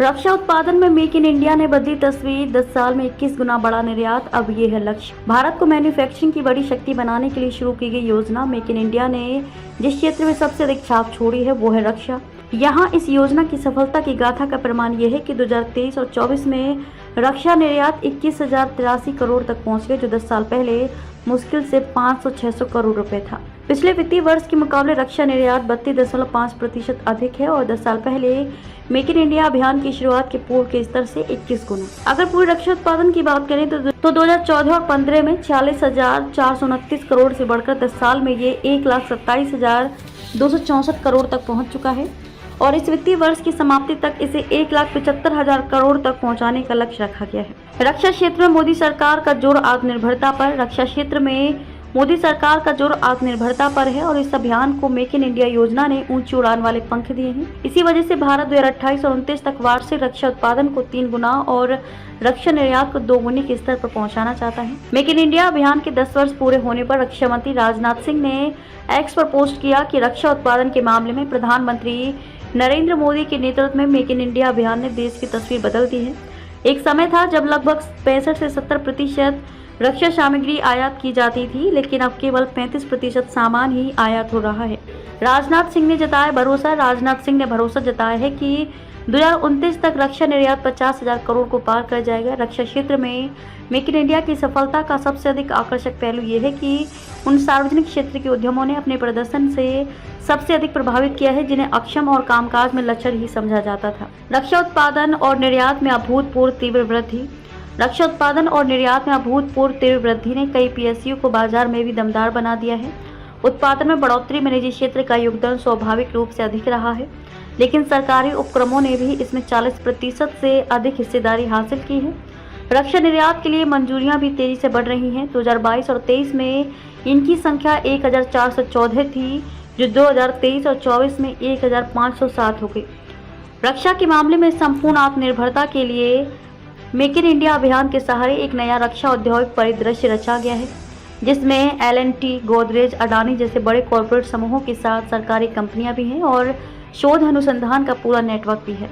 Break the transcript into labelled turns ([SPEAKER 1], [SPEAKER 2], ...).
[SPEAKER 1] रक्षा उत्पादन में make in India ने बदली तस्वीर। 10 साल में 21 गुना बढ़ा निर्यात, अब ये है लक्ष्य। भारत को मैन्युफैक्चरिंग की बड़ी शक्ति बनाने के लिए शुरू की गई योजना मेक इन इंडिया ने जिस क्षेत्र में सबसे अधिक छाप छोड़ी है वो है रक्षा। यहाँ इस योजना की सफलता की गाथा का प्रमाण यह है कि 2023 और 24 में रक्षा निर्यात 21,083 करोड़ तक पहुँच गए, जो 10 साल पहले मुश्किल से 500-600 करोड़ रुपए था। पिछले वित्तीय वर्ष के मुकाबले रक्षा निर्यात 32.5% अधिक है और 10 साल पहले मेक इन इंडिया अभियान की शुरुआत के पूर्व के स्तर से 21 गुना। अगर पूरे रक्षा उत्पादन की बात करें तो 2014 और 15 में 46,429 करोड़ से बढ़कर 10 साल में ये 1,27,264 करोड़ तक पहुंच चुका है और इस वित्तीय वर्ष की समाप्ति तक इसे 1,75,000 करोड़ तक पहुंचाने का लक्ष्य रखा गया है। रक्षा क्षेत्र में मोदी सरकार का जोर आत्मनिर्भरता पर। रक्षा क्षेत्र में मोदी सरकार का जोर आत्मनिर्भरता पर है और इस अभियान को मेक इन इंडिया योजना ने ऊंची उड़ान वाले पंख दिए हैं। इसी वजह से भारत 2028 और 29 तक वार्षिक रक्षा उत्पादन को 3 गुना और रक्षा निर्यात को 2 गुने के स्तर पर पहुंचाना चाहता है। मेक इन इंडिया अभियान के 10 वर्ष पूरे होने पर रक्षा मंत्री राजनाथ सिंह ने एक्स पर पोस्ट किया कि रक्षा उत्पादन के मामले में प्रधानमंत्री नरेंद्र मोदी के नेतृत्व में मेक इन इंडिया अभियान ने देश की तस्वीर बदल दी है। एक समय था जब लगभग 65 से 70% रक्षा सामग्री आयात की जाती थी, लेकिन अब केवल 35% सामान ही आयात हो रहा है। राजनाथ सिंह ने भरोसा जताया है कि 2029 तक रक्षा निर्यात 50,000 करोड़ को पार कर जाएगा। रक्षा क्षेत्र में मेक इन इंडिया की सफलता का सबसे अधिक आकर्षक पहलू ये है कि उन सार्वजनिक क्षेत्र के उद्यमों ने अपने प्रदर्शन से सबसे अधिक प्रभावित किया है, जिन्हें अक्षम और कामकाज में लचर ही समझा जाता था। रक्षा उत्पादन और निर्यात में अभूतपूर्व तीव्र वृद्धि। रक्षा उत्पादन और निर्यात में अभूतपूर्व तीव्र वृद्धि ने कई पीएसयू को बाजार में भी दमदार बना दिया है। उत्पादन में बढ़ोतरी में निजी क्षेत्र का योगदान स्वाभाविक रूप से अधिक रहा है, लेकिन सरकारी उपक्रमों ने भी इसमें 40% से अधिक हिस्सेदारी हासिल की है। रक्षा निर्यात के लिए मंजूरियां भी तेजी से बढ़ रही हैं। 2022 और 23 में इनकी संख्या 1,414 थी, जो 2023 और 24 में 1,507 हो गई। रक्षा के मामले में संपूर्ण आत्मनिर्भरता के लिए मेक इन इंडिया अभियान के सहारे एक नया रक्षा औद्योगिक परिदृश्य रचा गया है, जिसमें L&T, गोदरेज, अडानी जैसे बड़े कॉर्पोरेट समूहों के साथ सरकारी कंपनियां भी हैं और शोध अनुसंधान का पूरा नेटवर्क भी है।